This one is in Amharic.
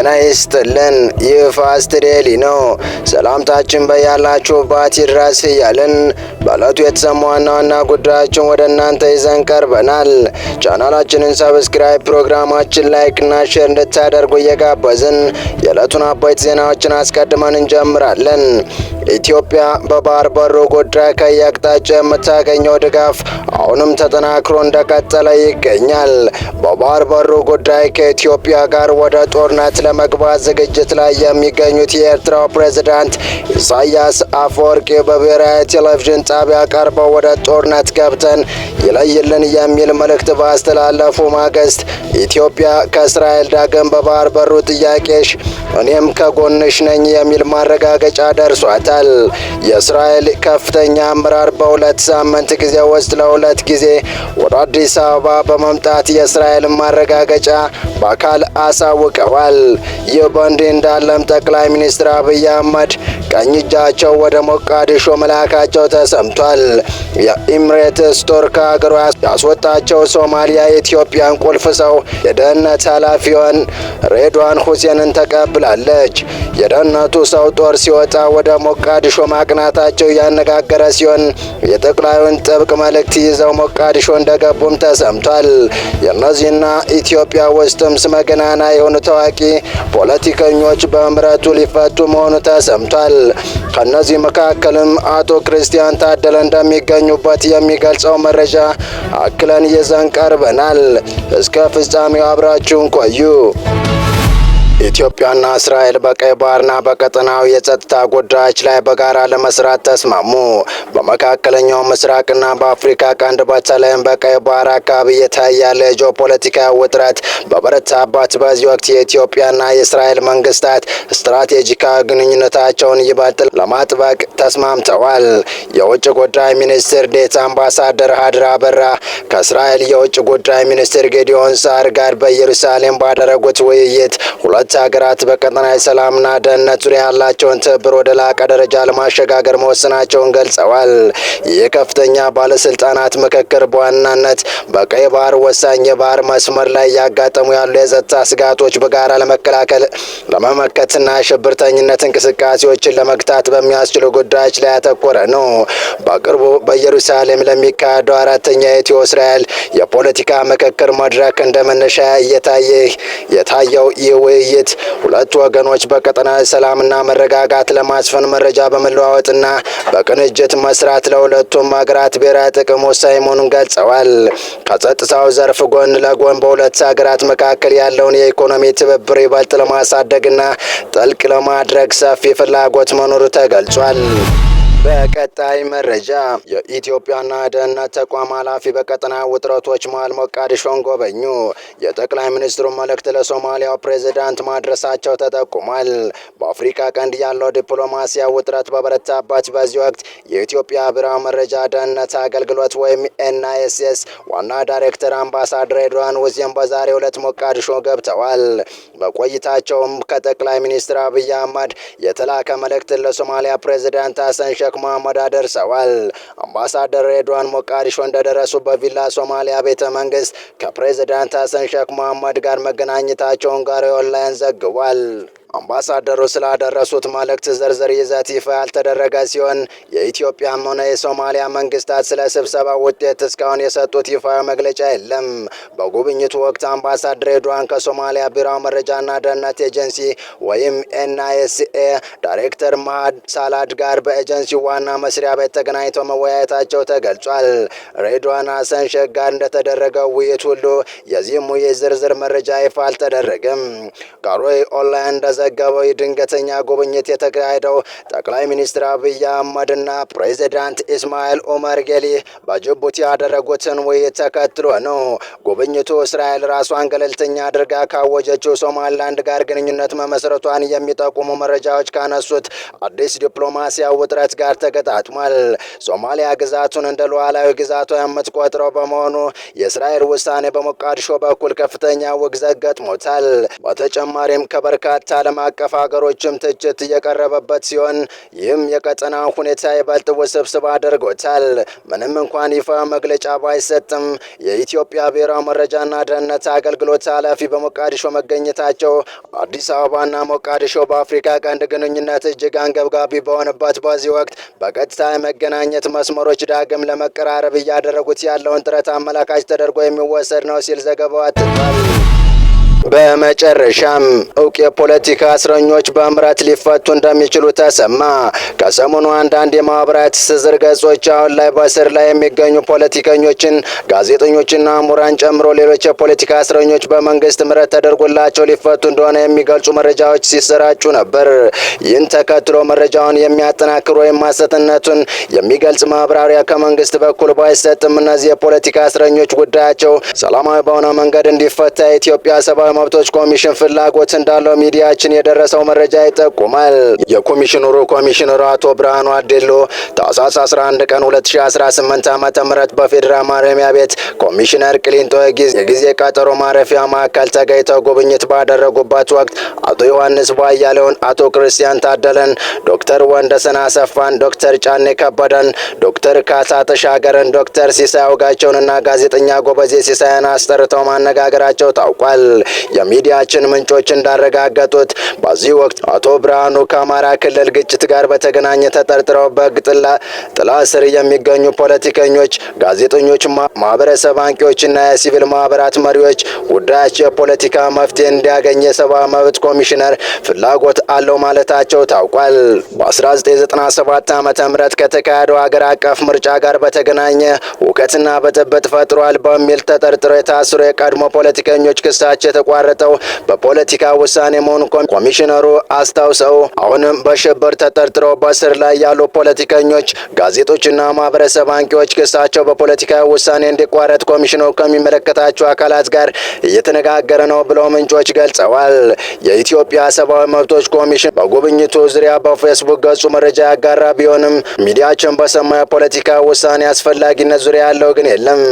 ጤና ይስጥልን። ይህ ፋስት ዴይሊ ነው። ሰላምታችን በያላችሁበት ይድረስ እያልን በዕለቱ የተሰሙ ዋና ዋና ጉዳዮችን ወደ እናንተ ይዘን ቀርበናል። ቻናላችንን ሰብስክራይብ፣ ፕሮግራማችን ላይክና ሼር እንድታደርጉ እየጋበዝን የዕለቱን አበይት ዜናዎችን አስቀድመን እንጀምራለን። ኢትዮጵያ በባህር በሩ ጉዳይ ከየአቅጣጫው የምታገኘው ድጋፍ አሁንም ተጠናክሮ እንደቀጠለ ይገኛል። በባህር በሩ ጉዳይ ከኢትዮጵያ ጋር ወደ ጦርነት ለመግባት ዝግጅት ላይ የሚገኙት የኤርትራው ፕሬዝዳንት ኢሳያስ አፈወርቂ በብሔራዊ ቴሌቪዥን ጣቢያ ቀርበው ወደ ጦርነት ገብተን ይለይልን የሚል መልእክት ባስተላለፉ ማግስት ኢትዮጵያ ከእስራኤል ዳግም በባህር በሩ ጥያቄሽ እኔም ከጎንሽ ነኝ የሚል ማረጋገጫ ደርሷታል። የእስራኤል ከፍተኛ አመራር በሁለት ሳምንት ጊዜ ውስጥ ለሁለት ጊዜ ወደ አዲስ አበባ በመምጣት የእስራኤልን ማረጋገጫ በአካል አሳውቀዋል። ይህ በእንዲህ እንዳለም ጠቅላይ ሚኒስትር አብይ አህመድ ቀኝ እጃቸው ወደ ሞቃዲሾ መላካቸው ተሰምቷል። የኢሚሬትስ ጦር ከሀገሯ ያስወጣቸው ሶማሊያ የኢትዮጵያን ቁልፍ ሰው የደህንነት ኃላፊውን ሬድዋን ሁሴንን ተቀብላለች። የደህንነቱ ሰው ጦር ሲወጣ ወደ ሞቃዲሾ ማቅናታቸው ያነጋገረ ሲሆን የጠቅላዩን ጥብቅ መልእክት ይዘው ሞቃዲሾ እንደገቡም ተሰምቷል። የእነዚህና ኢትዮጵያ ውስጥም ስመገናና የሆኑ ታዋቂ ፖለቲከኞች በምህረቱ ሊፈቱ መሆኑ ተሰምቷል። ከነዚህ መካከልም አቶ ክርስቲያን ታደለ እንደሚገኙበት የሚገልጸው መረጃ አክለን ይዘን ቀርበናል። እስከ ፍጻሜው አብራችሁን ቆዩ። ኢትዮጵያና እስራኤል በቀይ ባህርና በቀጠናዊ የጸጥታ ጉዳዮች ላይ በጋራ ለመስራት ተስማሙ። በመካከለኛው ምስራቅና በአፍሪካ ቀንድ በተለይም በቀይ ባህር አካባቢ የታየ ያለ ጂኦፖለቲካዊ ውጥረት በበረታበት በዚህ ወቅት የኢትዮጵያና የእስራኤል መንግስታት ስትራቴጂካዊ ግንኙነታቸውን ይበልጥ ለማጥበቅ ተስማምተዋል። የውጭ ጉዳይ ሚኒስትር ዴኤታ አምባሳደር ሀድራ አበራ ከእስራኤል የውጭ ጉዳይ ሚኒስትር ጌዲዮን ሳር ጋር በኢየሩሳሌም ባደረጉት ውይይት ሁለት ሀገራት በቀጠናዊ ሰላምና ደህንነት ዙሪያ ያላቸውን ትብብር ወደ ላቀ ደረጃ ለማሸጋገር መወሰናቸውን ገልጸዋል። ይህ ከፍተኛ ባለስልጣናት ምክክር በዋናነት በቀይ ባህር ወሳኝ የባህር መስመር ላይ ያጋጠሙ ያሉ የጸጥታ ስጋቶች በጋራ ለመከላከል ለመመከትና ሽብርተኝነት እንቅስቃሴዎችን ለመግታት በሚያስችሉ ጉዳዮች ላይ ያተኮረ ነው። በቅርቡ በኢየሩሳሌም ለሚካሄደው አራተኛ የኢትዮ እስራኤል የፖለቲካ ምክክር መድረክ እንደመነሻ የታየው ይህ ውይይት ሁለቱ ወገኖች በቀጠናዊ ሰላምና መረጋጋት ለማስፈን መረጃ በመለዋወጥና በቅንጅት መስራት ለሁለቱም ሀገራት ብሔራዊ ጥቅም ወሳኝ መሆኑን ገልጸዋል። ከጸጥታው ዘርፍ ጎን ለጎን በሁለት ሀገራት መካከል ያለውን የኢኮኖሚ ትብብር ይበልጥ ለማሳደግና ጥልቅ ለማድረግ ሰፊ ፍላጎት መኖሩ ተገልጿል። በቀጣይ መረጃ የኢትዮጵያና ደህንነት ተቋም ኃላፊ በቀጠና ውጥረቶች መሃል ሞቃዲሾን ጎበኙ። የጠቅላይ ሚኒስትሩ መልእክት ለሶማሊያው ፕሬዝዳንት ማድረሳቸው ተጠቁሟል። በአፍሪካ ቀንድ ያለው ዲፕሎማሲያዊ ውጥረት በበረታበት በዚህ ወቅት የኢትዮጵያ ብሔራዊ መረጃ ደህንነት አገልግሎት ወይም ኤንአይኤስኤስ ዋና ዳይሬክተር አምባሳደር ሬድዋን ሁሴን በዛሬው ዕለት ሞቃዲሾ ገብተዋል። በቆይታቸውም ከጠቅላይ ሚኒስትር አብይ አህመድ የተላከ መልእክትን ለሶማሊያ ፕሬዝዳንት ሀሰን ሼክ መሐመድ አደርሰዋል። አምባሳደር ሬድዋን ሞቃዲሾ እንደደረሱ በቪላ ሶማሊያ ቤተ መንግስት ከፕሬዝዳንት ሀሰን ሼክ መሐመድ ጋር መገናኘታቸውን ጋር ኦንላይን ዘግቧል። አምባሳደሩ ስላደረሱት መልእክት ዝርዝር ይዘት ይፋ ያልተደረገ ሲሆን የኢትዮጵያም ሆነ የሶማሊያ መንግስታት ስለ ስብሰባ ውጤት እስካሁን የሰጡት ይፋዊ መግለጫ የለም። በጉብኝቱ ወቅት አምባሳደር ሬድዋን ከሶማሊያ ብሔራዊ መረጃና ደህንነት ኤጀንሲ ወይም ኤንአይኤስኤ ዳይሬክተር ማሃድ ሳላድ ጋር በኤጀንሲው ዋና መስሪያ ቤት ተገናኝተው መወያየታቸው ተገልጿል። ሬድዋን ሀሰን ሼክ ጋር እንደተደረገው ውይይት ሁሉ የዚህም ውይይት ዝርዝር መረጃ ይፋ አልተደረገም። ጋሮይ ኦንላይን ዘገበው ድንገተኛ ጉብኝት የተካሄደው ጠቅላይ ሚኒስትር አብይ አህመድና ፕሬዝዳንት ኢስማኤል ኦመር ጌሊ በጅቡቲ ያደረጉትን ውይይት ተከትሎ ነው። ጉብኝቱ እስራኤል ራሷን ገለልተኛ አድርጋ ካወጀችው ሶማሊላንድ ጋር ግንኙነት መመስረቷን የሚጠቁሙ መረጃዎች ካነሱት አዲስ ዲፕሎማሲያዊ ውጥረት ጋር ተገጣጥሟል። ሶማሊያ ግዛቱን እንደ ሉዓላዊ ግዛቷ የምትቆጥረው በመሆኑ የእስራኤል ውሳኔ በሞቃዲሾ በኩል ከፍተኛ ውግዘት ገጥሞታል። በተጨማሪም ከበርካታ ከዓለም አቀፍ ሀገሮችም ትችት እየቀረበበት ሲሆን ይህም የቀጠናው ሁኔታ ይበልጥ ውስብስብ አድርጎታል። ምንም እንኳን ይፋ መግለጫ ባይሰጥም የኢትዮጵያ ብሔራዊ መረጃና ደህንነት አገልግሎት ኃላፊ በሞቃዲሾ መገኘታቸው አዲስ አበባና ሞቃዲሾ በአፍሪካ ቀንድ ግንኙነት እጅግ አንገብጋቢ በሆነበት በዚህ ወቅት በቀጥታ የመገናኘት መስመሮች ዳግም ለመቀራረብ እያደረጉት ያለውን ጥረት አመላካች ተደርጎ የሚወሰድ ነው ሲል ዘገባው አትቷል። በመጨረሻም እውቅ የፖለቲካ እስረኞች በምህረት ሊፈቱ እንደሚችሉ ተሰማ። ከሰሞኑ አንዳንድ የማህበራዊ ትስስር ገጾች አሁን ላይ በእስር ላይ የሚገኙ ፖለቲከኞችን፣ ጋዜጠኞችና ምሁራን ጨምሮ ሌሎች የፖለቲካ እስረኞች በመንግስት ምህረት ተደርጎላቸው ሊፈቱ እንደሆነ የሚገልጹ መረጃዎች ሲሰራጩ ነበር። ይህን ተከትሎ መረጃውን የሚያጠናክር ወይም ሐሰትነቱን የሚገልጽ ማብራሪያ ከመንግስት በኩል ባይሰጥም እነዚህ የፖለቲካ እስረኞች ጉዳያቸው ሰላማዊ በሆነ መንገድ እንዲፈታ የኢትዮጵያ ሰብአዊ መብቶች ኮሚሽን ፍላጎት እንዳለው ሚዲያችን የደረሰው መረጃ ይጠቁማል። ኮሚሽነሩ አቶ ብርሃኑ አዴሎ ታህሳስ 11 ቀን 2018 ዓ.ም በፌዴራል ማረሚያ ቤት ኮሚሽነር ቅሊንጦ የጊዜ ቀጠሮ ማረፊያ ማዕከል ተገኝተው ጉብኝት ባደረጉበት ወቅት አቶ ዮሐንስ ቧያለውን፣ አቶ ክርስቲያን ታደለን፣ ዶክተር ወንደሰን አሰፋን፣ ዶክተር ጫኔ ከበደን፣ ዶክተር ካሳ ተሻገርን፣ ዶክተር ሲሳይ አውጋቸውንና ጋዜጠኛ ጎበዜ ሲሳይን አስጠርተው ማነጋገራቸው ታውቋል። የሚዲያችን ምንጮች እንዳረጋገጡት በዚህ ወቅት አቶ ብርሃኑ ከአማራ ክልል ግጭት ጋር በተገናኘ ተጠርጥረው በሕግ ጥላ ስር የሚገኙ ፖለቲከኞች፣ ጋዜጠኞች፣ ማህበረሰብ አንቂዎችና የሲቪል ማህበራት መሪዎች ጉዳያቸው የፖለቲካ መፍትሄ እንዲያገኝ የሰብአዊ መብት ኮሚሽነር ፍላጎት አለው ማለታቸው ታውቋል። በ1997 ዓ.ም ከተካሄደው ሀገር አቀፍ ምርጫ ጋር በተገናኘ ሁከትና ብጥብጥ ፈጥሯል በሚል ተጠርጥረው የታሰሩ የቀድሞ ፖለቲከኞች ክሳቸው የተቋረጠው በፖለቲካ ውሳኔ መሆኑን ኮሚሽነሩ አስታውሰው አሁንም በሽብር ተጠርጥረው በእስር ላይ ያሉ ፖለቲከኞች፣ ጋዜጦችና ማህበረሰብ አንቂዎች ክሳቸው በፖለቲካ ውሳኔ እንዲቋረጥ ኮሚሽኑ ከሚመለከታቸው አካላት ጋር እየተነጋገረ ነው ብለው ምንጮች ገልጸዋል። የኢትዮጵያ ሰብአዊ መብቶች ኮሚሽን በጉብኝቱ ዙሪያ በፌስቡክ ገጹ መረጃ ያጋራ ቢሆንም ሚዲያችን በሰማው የፖለቲካ ውሳኔ አስፈላጊነት ዙሪያ ያለው ግን የለም።